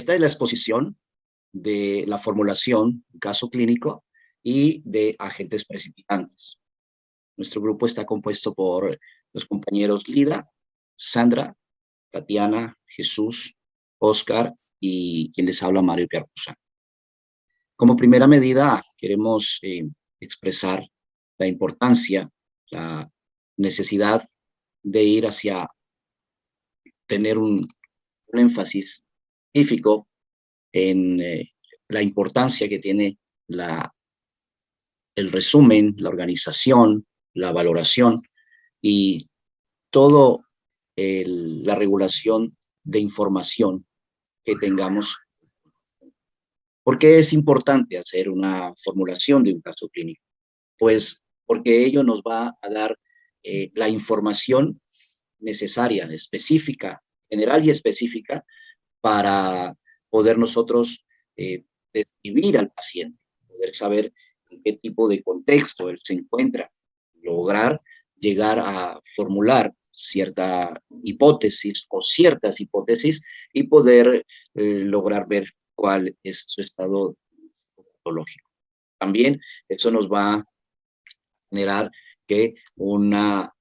Esta es la exposición de la formulación, caso clínico y de agentes precipitantes. Nuestro grupo está compuesto por los compañeros Lida, Sandra, Tatiana, Jesús, Oscar y quien les habla, Mario Piarcusa. Como primera medida, queremos expresar la importancia, la necesidad de ir hacia tener un énfasis científico en la importancia que tiene el resumen, la organización, la valoración y todo la regulación de información que tengamos. ¿Por qué es importante hacer una formulación de un caso clínico? Pues porque ello nos va a dar la información necesaria, específica, general y específica, para poder nosotros describir al paciente, poder saber en qué tipo de contexto él se encuentra, lograr llegar a formular cierta hipótesis o ciertas hipótesis y poder lograr ver cuál es su estado patológico. También eso nos va a generar que una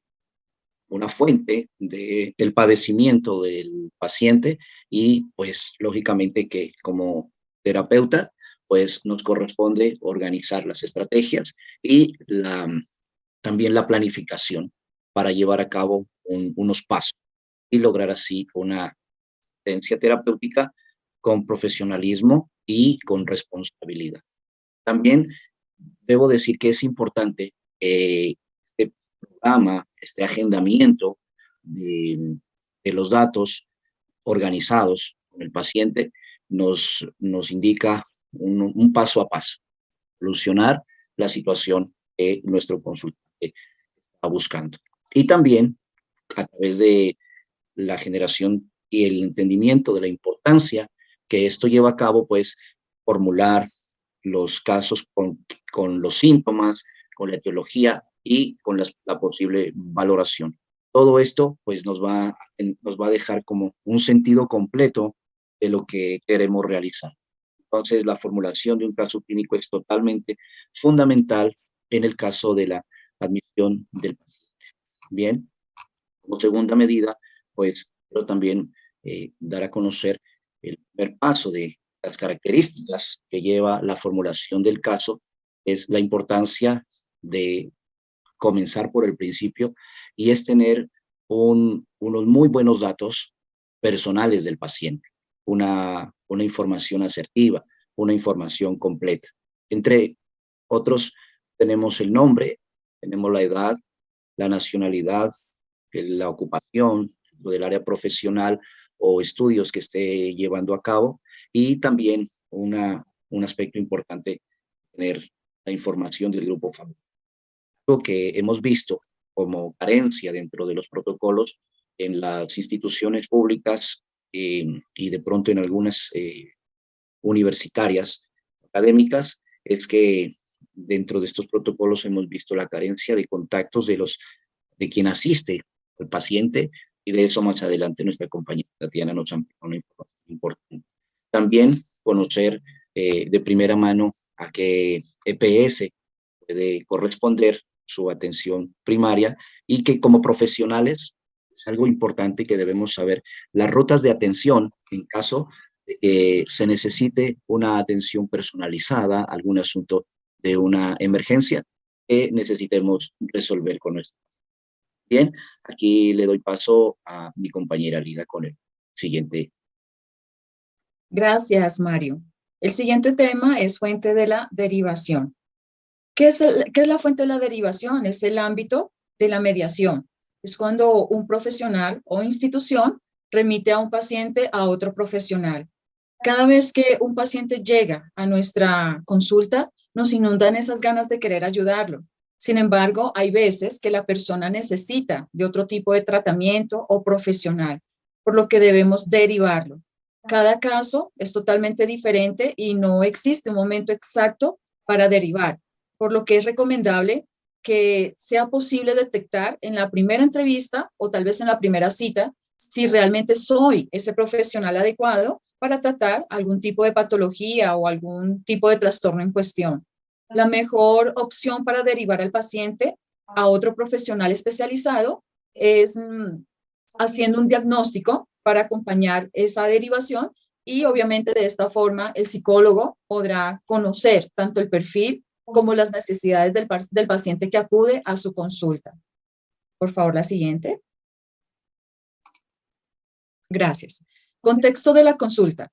fuente del padecimiento del paciente y pues lógicamente que como terapeuta pues nos corresponde organizar las estrategias y también la planificación para llevar a cabo unos pasos y lograr así una asistencia terapéutica con profesionalismo y con responsabilidad. También debo decir que es importante este programa, este agendamiento de los datos organizados con el paciente nos indica un paso a paso, solucionar la situación que nuestro consultante está buscando. Y también a través de la generación y el entendimiento de la importancia que esto lleva a cabo, pues formular los casos con los síntomas, con la etiología y con la posible valoración. Todo esto pues nos va a dejar como un sentido completo de lo que queremos realizar. Entonces, la formulación de un caso clínico es totalmente fundamental en el caso de la admisión del paciente. Bien, como segunda medida, pues quiero también dar a conocer el primer paso de las características que lleva la formulación del caso, es la importancia de comenzar por el principio y es tener unos muy buenos datos personales del paciente, una información asertiva, una información completa. Entre otros, tenemos el nombre, tenemos la edad, la nacionalidad, la ocupación del área profesional o estudios que esté llevando a cabo y también un aspecto importante, tener la información del grupo familiar. Lo que hemos visto como carencia dentro de los protocolos en las instituciones públicas y de pronto en algunas universitarias académicas es que dentro de estos protocolos hemos visto la carencia de contactos de quien asiste al paciente y de eso más adelante nuestra compañera Tatiana nos amplió una información importante. También conocer de primera mano a qué EPS puede corresponder su atención primaria y que como profesionales es algo importante que debemos saber las rutas de atención en caso de que se necesite una atención personalizada, algún asunto de una emergencia que necesitemos resolver con nuestro. Bien, aquí le doy paso a mi compañera Lida con el siguiente. Gracias, Mario. El siguiente tema es fuente de la derivación. ¿Qué es la fuente de la derivación? Es el ámbito de la mediación. Es cuando un profesional o institución remite a un paciente a otro profesional. Cada vez que un paciente llega a nuestra consulta, nos inundan esas ganas de querer ayudarlo. Sin embargo, hay veces que la persona necesita de otro tipo de tratamiento o profesional, por lo que debemos derivarlo. Cada caso es totalmente diferente y no existe un momento exacto para derivar, por lo que es recomendable que sea posible detectar en la primera entrevista o tal vez en la primera cita si realmente soy ese profesional adecuado para tratar algún tipo de patología o algún tipo de trastorno en cuestión. La mejor opción para derivar al paciente a otro profesional especializado es haciendo un diagnóstico para acompañar esa derivación y obviamente de esta forma el psicólogo podrá conocer tanto el perfil como las necesidades del paciente que acude a su consulta. Por favor, la siguiente. Gracias. Contexto de la consulta.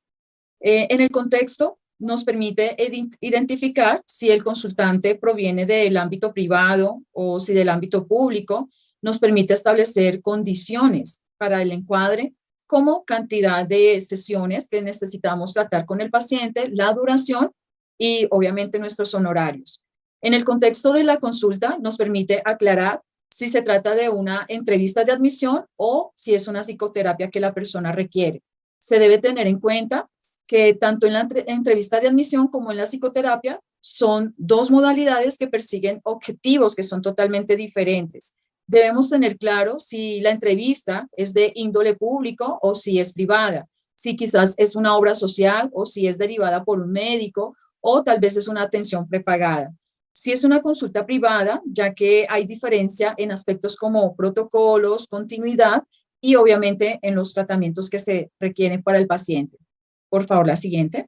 En el contexto nos permite identificar si el consultante proviene del ámbito privado o si del ámbito público. Nos permite establecer condiciones para el encuadre, como cantidad de sesiones que necesitamos tratar con el paciente, la duración y obviamente nuestros honorarios. En el contexto de la consulta nos permite aclarar si se trata de una entrevista de admisión o si es una psicoterapia que la persona requiere. Se debe tener en cuenta que tanto en la entrevista de admisión como en la psicoterapia son dos modalidades que persiguen objetivos que son totalmente diferentes. Debemos tener claro si la entrevista es de índole público o si es privada, si quizás es una obra social o si es derivada por un médico o tal vez es una atención prepagada. Si es una consulta privada, ya que hay diferencia en aspectos como protocolos, continuidad y obviamente en los tratamientos que se requieren para el paciente. Por favor, la siguiente.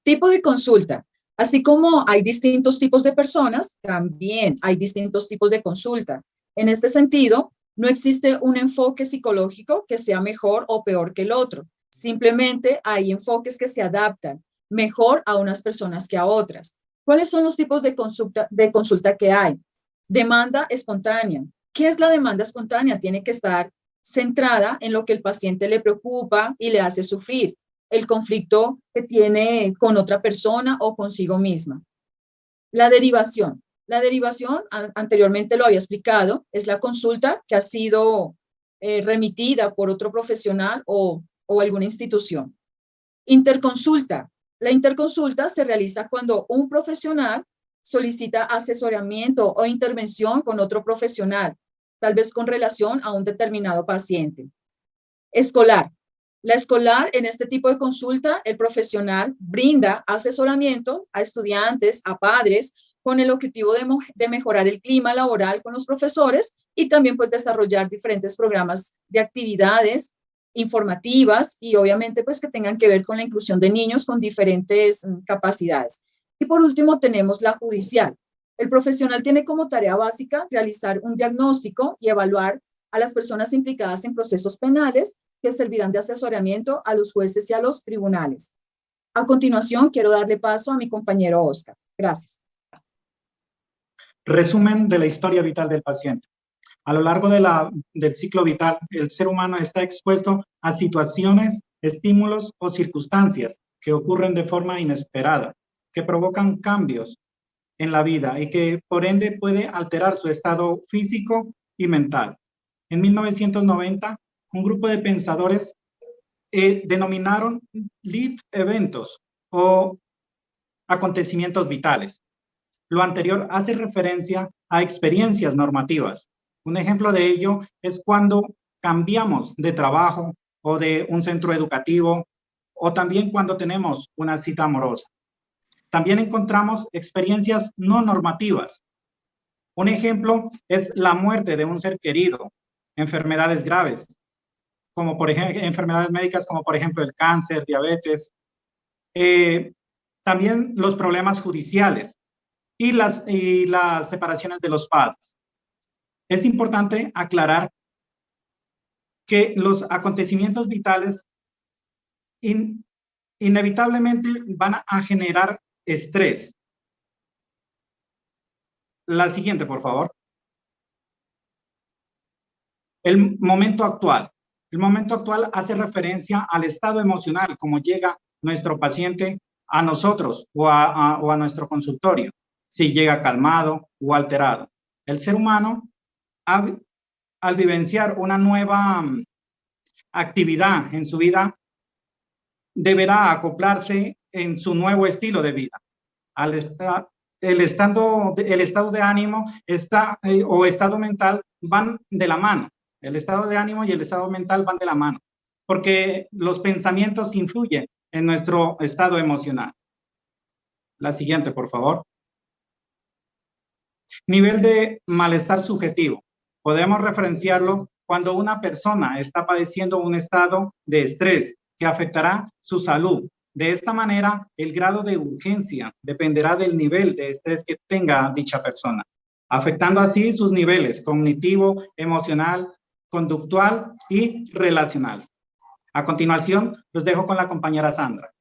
Tipo de consulta. Así como hay distintos tipos de personas, también hay distintos tipos de consulta. En este sentido, no existe un enfoque psicológico que sea mejor o peor que el otro. Simplemente hay enfoques que se adaptan mejor a unas personas que a otras. ¿Cuáles son los tipos de consulta que hay? Demanda espontánea. ¿Qué es la demanda espontánea? Tiene que estar centrada en lo que el paciente le preocupa y le hace sufrir, el conflicto que tiene con otra persona o consigo misma. La derivación. La derivación, anteriormente lo había explicado, es la consulta que ha sido remitida por otro profesional o alguna institución. Interconsulta. La interconsulta se realiza cuando un profesional solicita asesoramiento o intervención con otro profesional, tal vez con relación a un determinado paciente. Escolar. La escolar, en este tipo de consulta, el profesional brinda asesoramiento a estudiantes, a padres, con el objetivo de mejorar el clima laboral con los profesores y también pues desarrollar diferentes programas de actividades informativas y obviamente pues que tengan que ver con la inclusión de niños con diferentes capacidades. Y por último tenemos la judicial. El profesional tiene como tarea básica realizar un diagnóstico y evaluar a las personas implicadas en procesos penales que servirán de asesoramiento a los jueces y a los tribunales. A continuación, quiero darle paso a mi compañero Oscar. Gracias. Resumen de la historia vital del paciente. A lo largo del ciclo vital, el ser humano está expuesto a situaciones, estímulos o circunstancias que ocurren de forma inesperada, que provocan cambios en la vida y que por ende puede alterar su estado físico y mental. En 1990, un grupo de pensadores denominaron life eventos o acontecimientos vitales. Lo anterior hace referencia a experiencias normativas. Un ejemplo de ello es cuando cambiamos de trabajo o de un centro educativo o también cuando tenemos una cita amorosa. También encontramos experiencias no normativas. Un ejemplo es la muerte de un ser querido, enfermedades graves, como por ejemplo enfermedades médicas como por ejemplo el cáncer, diabetes, también los problemas judiciales y las separaciones de los padres. Es importante aclarar que los acontecimientos vitales inevitablemente van a generar estrés. La siguiente, por favor. El momento actual. El momento actual hace referencia al estado emocional, como llega nuestro paciente a nosotros o a nuestro consultorio, si llega calmado o alterado. El ser humano, al vivenciar una nueva actividad en su vida, deberá acoplarse en su nuevo estilo de vida. El estado de ánimo o estado mental van de la mano. El estado de ánimo y el estado mental van de la mano. porque los pensamientos influyen en nuestro estado emocional. La siguiente, por favor. Nivel de malestar subjetivo. Podemos referenciarlo cuando una persona está padeciendo un estado de estrés que afectará su salud. De esta manera, el grado de urgencia dependerá del nivel de estrés que tenga dicha persona, afectando así sus niveles cognitivo, emocional, conductual y relacional. A continuación, los dejo con la compañera Sandra.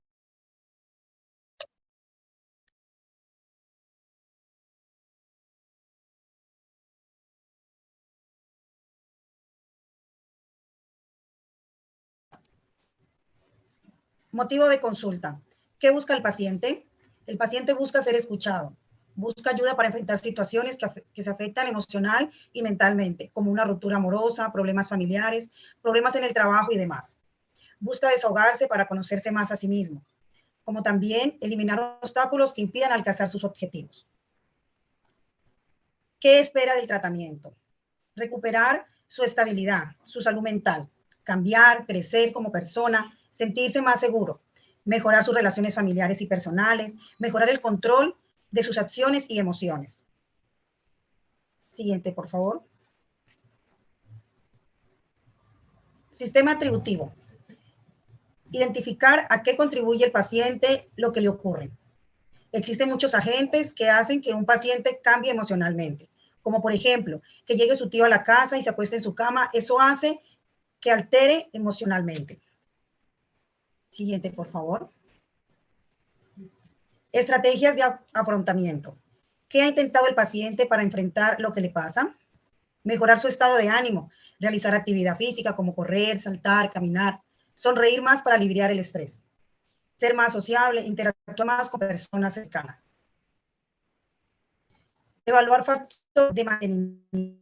Motivo de consulta. ¿Qué busca el paciente? El paciente busca ser escuchado. Busca ayuda para enfrentar situaciones que se afectan emocional y mentalmente, como una ruptura amorosa, problemas familiares, problemas en el trabajo y demás. Busca desahogarse para conocerse más a sí mismo, como también eliminar obstáculos que impidan alcanzar sus objetivos. ¿Qué espera del tratamiento? Recuperar su estabilidad, su salud mental, cambiar, crecer como persona, sentirse más seguro, mejorar sus relaciones familiares y personales, mejorar el control de sus acciones y emociones. Siguiente, por favor. Sistema atributivo. Identificar a qué contribuye el paciente lo que le ocurre. Existen muchos agentes que hacen que un paciente cambie emocionalmente, como por ejemplo, que llegue su tío a la casa y se acueste en su cama. Eso hace que altere emocionalmente. Siguiente, por favor. Estrategias de afrontamiento. ¿Qué ha intentado el paciente para enfrentar lo que le pasa? Mejorar su estado de ánimo, realizar actividad física como correr, saltar, caminar, sonreír más para aliviar el estrés, ser más sociable, interactuar más con personas cercanas. Evaluar factores de mantenimiento.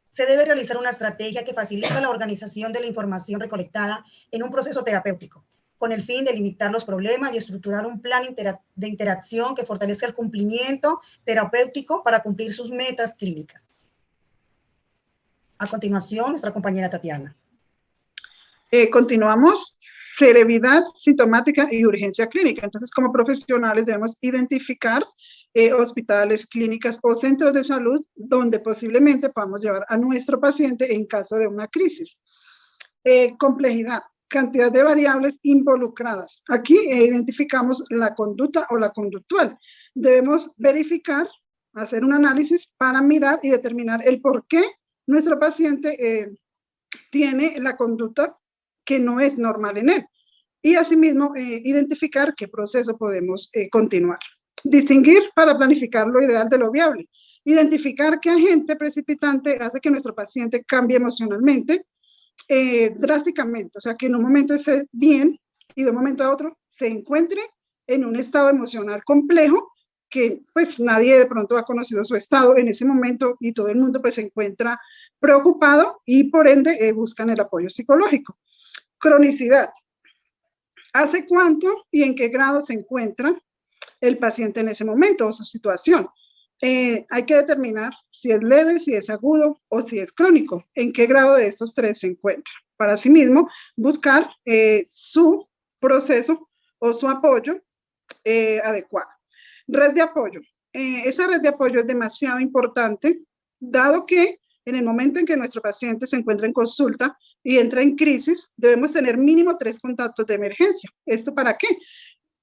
Se debe realizar una estrategia que facilite la organización de la información recolectada en un proceso terapéutico, con el fin de limitar los problemas y estructurar un plan de interacción que fortalezca el cumplimiento terapéutico para cumplir sus metas clínicas. A continuación, nuestra compañera Tatiana. Continuamos, severidad sintomática y urgencia clínica. Entonces, como profesionales debemos identificar hospitales, clínicas o centros de salud donde posiblemente podamos llevar a nuestro paciente en caso de una crisis. Complejidad, cantidad de variables involucradas. Aquí identificamos la conducta o la conductual. Debemos verificar, hacer un análisis para mirar y determinar el por qué nuestro paciente tiene la conducta que no es normal en él. Y asimismo, identificar qué proceso podemos continuar. Distinguir para planificar lo ideal de lo viable. Identificar qué agente precipitante hace que nuestro paciente cambie emocionalmente drásticamente. O sea, que en un momento esté bien y de un momento a otro se encuentre en un estado emocional complejo que pues nadie de pronto ha conocido su estado en ese momento y todo el mundo pues se encuentra preocupado y por ende buscan el apoyo psicológico. Cronicidad. ¿Hace cuánto y en qué grado se encuentra el paciente en ese momento o su situación? Hay que determinar si es leve, si es agudo o si es crónico, en qué grado de estos tres se encuentra. Para asimismo, buscar su proceso o su apoyo adecuado. Red de apoyo. Esa red de apoyo es demasiado importante, dado que en el momento en que nuestro paciente se encuentra en consulta y entra en crisis, debemos tener mínimo 3 contactos de emergencia. ¿Esto para qué?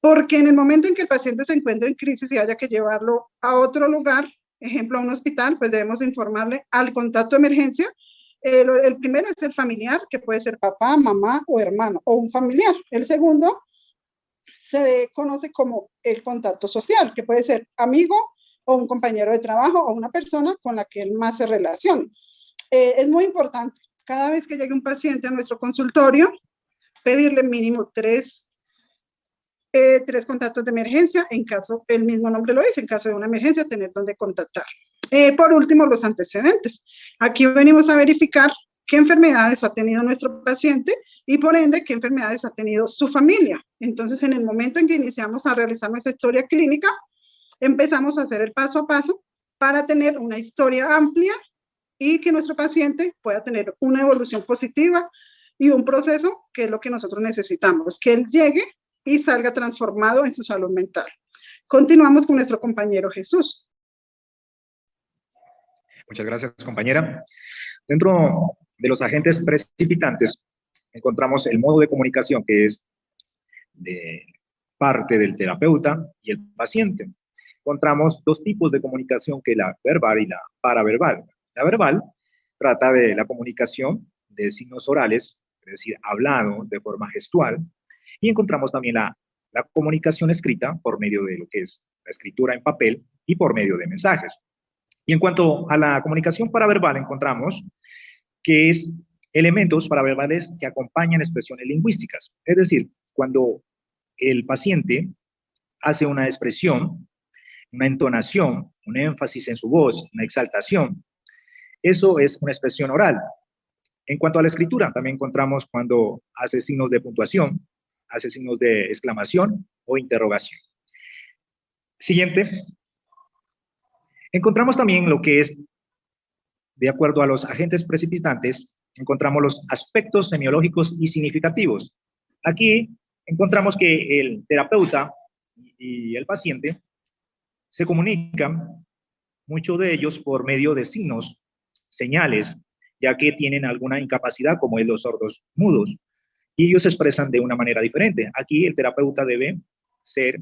Porque en el momento en que el paciente se encuentra en crisis y haya que llevarlo a otro lugar, ejemplo a un hospital, pues debemos informarle al contacto de emergencia. El primero es el familiar, que puede ser papá, mamá o hermano, o un familiar. El segundo se conoce como el contacto social, que puede ser amigo o un compañero de trabajo o una persona con la que él más se relacione. Es muy importante, cada vez que llegue un paciente a nuestro consultorio, pedirle mínimo 3 contactos de emergencia, en caso, el mismo nombre lo dice, en caso de una emergencia, tener donde contactar. Por último, los antecedentes. Aquí venimos a verificar qué enfermedades ha tenido nuestro paciente y por ende qué enfermedades ha tenido su familia. Entonces, en el momento en que iniciamos a realizar nuestra historia clínica, empezamos a hacer el paso a paso para tener una historia amplia y que nuestro paciente pueda tener una evolución positiva y un proceso que es lo que nosotros necesitamos, que él llegue y salga transformado en su salud mental. Continuamos con nuestro compañero Jesús. Muchas gracias, compañera. Dentro de los agentes precipitantes encontramos el modo de comunicación que es de parte del terapeuta y el paciente. Encontramos dos tipos de comunicación, que es la verbal y la paraverbal. La verbal trata de la comunicación de signos orales, es decir, hablado de forma gestual, y encontramos también la comunicación escrita por medio de lo que es la escritura en papel y por medio de mensajes. Y en cuanto a la comunicación paraverbal, encontramos que es elementos paraverbales que acompañan expresiones lingüísticas. Es decir, cuando el paciente hace una expresión, una entonación, un énfasis en su voz, una exaltación, eso es una expresión oral. En cuanto a la escritura, también encontramos cuando hace signos de puntuación, hace signos de exclamación o interrogación. Siguiente. Encontramos también lo que es, de acuerdo a los agentes precipitantes, encontramos los aspectos semiológicos y significativos. Aquí encontramos que el terapeuta y el paciente se comunican, muchos de ellos por medio de signos, señales, ya que tienen alguna incapacidad, como es los sordos mudos, y ellos se expresan de una manera diferente. Aquí el terapeuta debe ser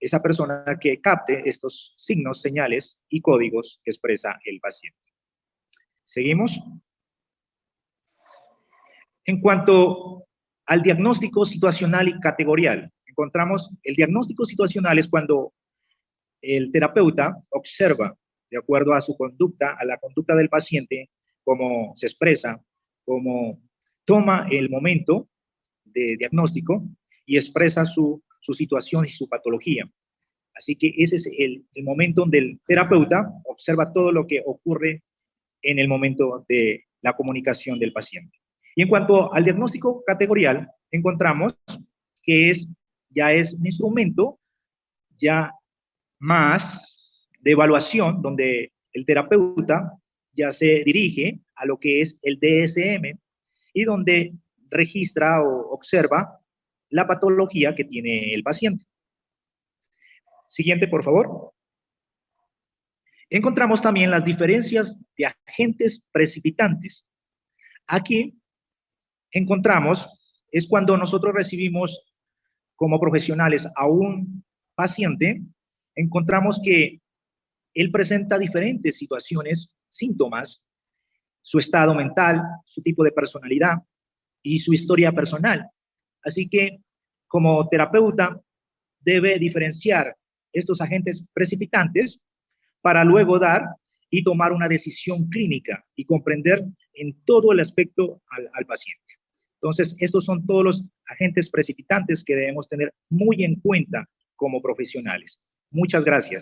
esa persona que capte estos signos, señales y códigos que expresa el paciente. ¿Seguimos? En cuanto al diagnóstico situacional y categorial, encontramos el diagnóstico situacional es cuando el terapeuta observa, de acuerdo a su conducta, a la conducta del paciente, cómo se expresa, cómo toma el momento de diagnóstico y expresa su situación y su patología. Así que ese es el momento donde el terapeuta observa todo lo que ocurre en el momento de la comunicación del paciente. Y en cuanto al diagnóstico categorial, encontramos que ya es un instrumento ya más de evaluación, donde el terapeuta ya se dirige a lo que es el DSM y donde registra o observa la patología que tiene el paciente. Siguiente, por favor. Encontramos también las diferencias de agentes precipitantes. Aquí encontramos, es cuando nosotros recibimos como profesionales a un paciente, encontramos que él presenta diferentes situaciones, síntomas, su estado mental, su tipo de personalidad y su historia personal. Así que, como terapeuta, debe diferenciar estos agentes precipitantes para luego dar y tomar una decisión clínica y comprender en todo el aspecto al paciente. Entonces, estos son todos los agentes precipitantes que debemos tener muy en cuenta como profesionales. Muchas gracias.